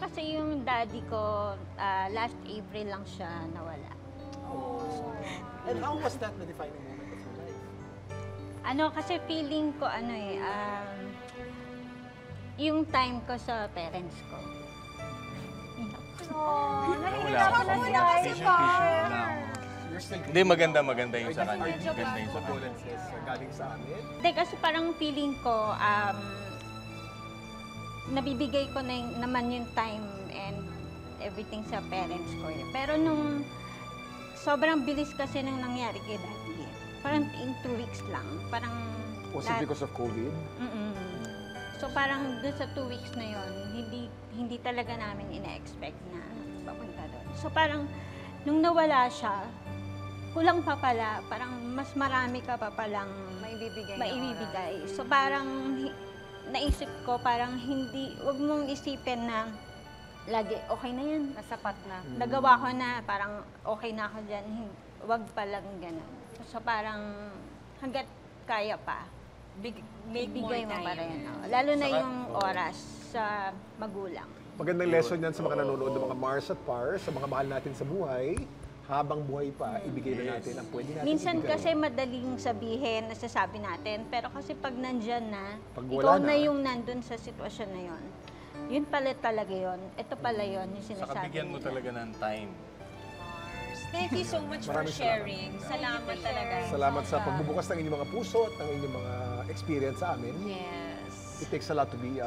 kasi yung daddy ko, last April lang siya nawala. Oh. And how was that the defining moment of your life? Kasi feeling ko, yung time ko sa parents ko. Wala ako na tissue lang. Hindi, maganda yung sa kanya. Maganda yung sa kanya. Condolences galing sa amin. Hindi, kasi parang feeling ko, nabibigay ko naman yung time and everything sa parents ko. Pero nung sobrang bilis kasi nung nangyari kay daddy. Parang in 2 weeks lang. Parang Was it because of COVID? So parang doon sa 2 weeks na yon, hindi talaga namin ina-expect na papunta doon. So parang nung nawala siya, kulang pa pala, parang mas marami ka pa palang maibibigay. So parang naisip ko, parang wag mong isipin na lagi, okay na yan. Nasapat na. Nagawa ko na, parang okay na ako dyan. Wag palang ganun. So parang hanggat kaya pa, bigay mo pa rin. Lalo na yung oras sa magulang. Magandang lesson yan sa mga nanonood ng mga Mars at Pars, sa mga mahal natin sa buhay. Habang buhay pa, ibigay na natin ang pwede natin Minsan ibigay. kasi madaling sabihin, nasasabi natin, pero kasi pag nandyan na, Pag ikaw wala na na. yung nandun sa sitwasyon na yon. Yun pala talaga yun. Ito pala yun, yung sinasabi Saka bigyan mo nila. talaga ng time. Thank you so much for Maraming sharing. Salamat talaga. Salamat sa pagbubukas ng inyong mga puso at ng inyong mga experience sa amin. Yes. It takes a lot to be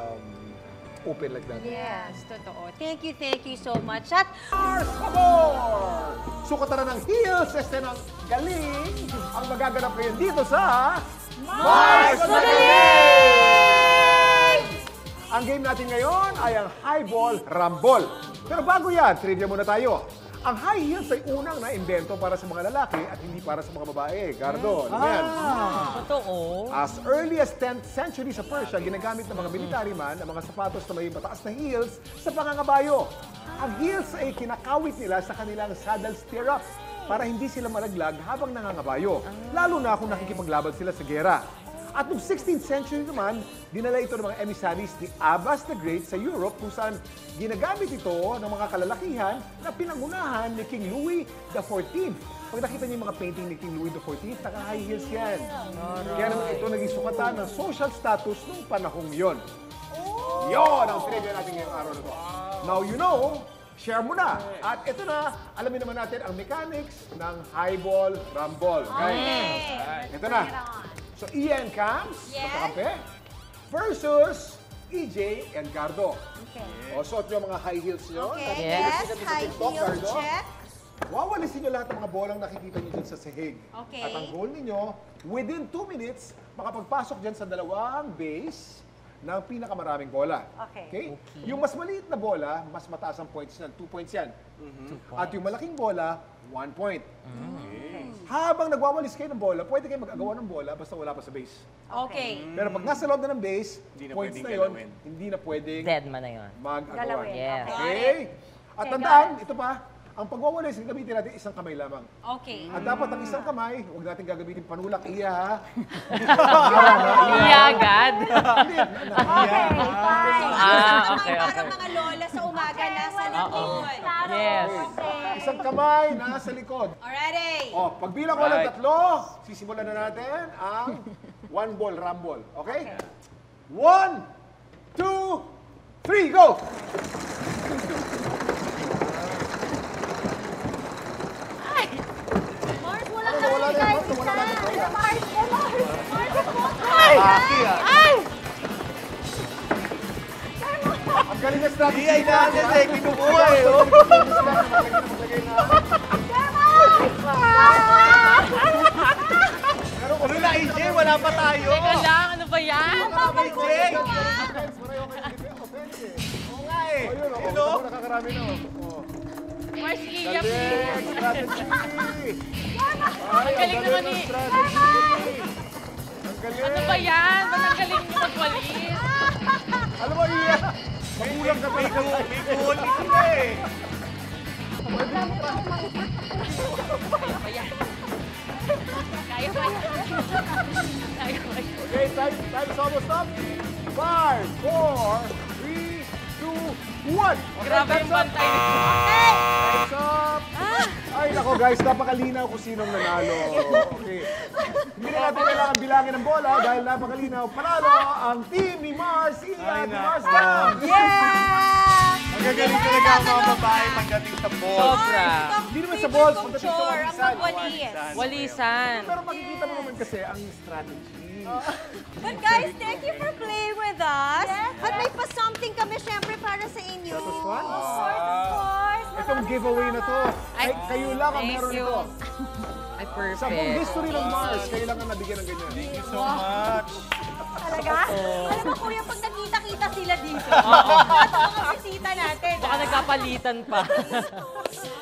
open like that. Yes, totoo. Thank you so much. At Mars Pabor! Sukatan na ng heels, ng galing ang magaganap ngayon dito sa Mars Magaling! Ang game natin ngayon ay ang High Ball Rumble. Pero bago yan, trivia muna tayo. Ang high heels ay unang na-invento para sa mga lalaki at hindi para sa mga babae. Gardo, ano yan? totoo. As early as 10th century sa Persia, ginagamit ng mga military man ang mga sapatos na may mataas na heels sa pangangabayo. Ang heels ay kinakawit nila sa kanilang saddle stirrup para hindi sila malaglag habang nangangabayo. Lalo na kung nakikipaglaban sila sa gera. At noong 16th century naman, dinala ito ng mga emissaries ni Abbas the Great sa Europe kung saan ginagamit ito ng mga kalalakihan na pinangunahan ni King Louis XIV. Pag nakita niyo yung mga painting ni King Louis XIV, naka-high heels yan. Kaya naman ito naging sukatan ng social status nung panahong yon. Yon ang trivia natin ngayong araw na to. Now you know, share mo na. At ito na, alamin naman natin ang mechanics ng High Ball Rumble. Okay. Ito na. So, Ian Camps, magkakampi, versus EJ and Gardo. Okay. O, suot nyo ang mga high heels nyo. Okay, Yes, yes, high heel check. Wawalisin nyo lahat ng mga bolang nakikita nyo dyan sa sahig. Okay. At ang goal ninyo, within 2 minutes, makapagpasok dyan sa dalawang base ng pinakamaraming bola. Okay. Yung mas maliit na bola, mas mataas ang points yan. 2 points yan. At yung malaking bola, 1 point. Habang nagwawalis kayo ng bola, pwede kayo mag-agawa ng bola basta wala pa sa base. Okay. Pero pag nasa loob na ng base, Hindi na points pwedeng na yun, galawin. hindi na pwedeng Dead man na yun. mag-agawan. Galawin. Yes. Okay? At tandaan, ito pa, ang pagwawalis, gamitin natin isang kamay lamang. Okay. At dapat ang isang kamay, huwag natin gagamitin panulak, iya ha. Iya agad. Hindi, Okay, fine. Okay. Parang mga lola sa umaga nasa likod. Yes. isang kamay nasa likod. Alright. O, pagbilang ko ng 3, sisimulan na natin ang one ball rumble. Okay? 1, 2, 3, go! Mars, wala Ano, ka wala na, kahit Mars, wala na. isa. Mars, Aki ah. Ang galing na strategy. Ay, natin eh, kinukuha eh. Ano na, AJ? Wala pa tayo. Teka lang, ano ba yan? AJ! Oo nga eh. Hello? Nakakarami na. Mars, iya. Galing, strategy. Ang galing naman ni... Ang galing. Ano ba yan? Ba't ang galing niyo magwalis? Alam mo, Iya, magulang ka pa. May goal sila eh. Kaya ba yan? Kaya ba yan? Okay, time is almost up. 5, 4, 3, 2, 1. Grabe yung bantay nito. Time's up! Ay, nako guys, napakalinaw kung sinong nanalo. Okay. Hindi na natin kailangan bilangin ang bola dahil napakalinaw. Panalo ang team ni Mars, Ian, ni Mars lang. Magagaling talaga ang mga babae pagdating sa ball. Sobra. Hindi naman sa balls, pagdating sa Chore, ang walisan. magwalis. Walisan. Pero makikita mo naman kasi ang strategy. But guys, thank you for playing with us. At may pa-something kami syempre para sa inyo. That was fun. Of course. Itong giveaway na to, ay, kayo lang ang thank meron you. nito. Ay, Sa buong perfect. history ng Mars, kayo lang ang nabigyan ng ganyan. Thank you so much. Talaga? Alam mo, kuya, pag nakita-kita sila dito, at ang mga bisita natin. Baka nagkapalitan pa.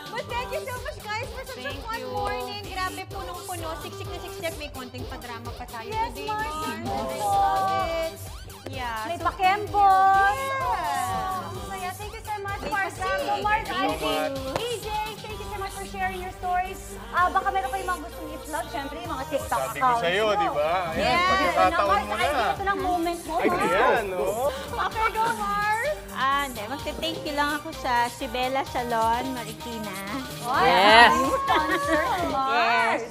But thank you so much, guys, for such a fun morning. Grabe, punong-puno. Siksik na siksik. May konting padrama pa tayo today. Mars. I love it. Yeah. May pakembot. Yeah. Kaya thank you so much, May Mars. pasig. Mars, Thank you so Ivy, EJ, thank you so much for sharing your stories. Baka meron kayong mga gustong i-vlog, syempre, yung mga TikTok Sabi ko accounts. sa'yo, di ba? Ayan, Yes. pagkakataon Mars, mo Ivy, na. ito ng moment mo. Ay, Mars. Ayan, oh. Okay, go, Mars. Hindi. Magte-thank you lang ako sa Sibela Salon, Marikina. Ay, Yes. sponsor, Mars.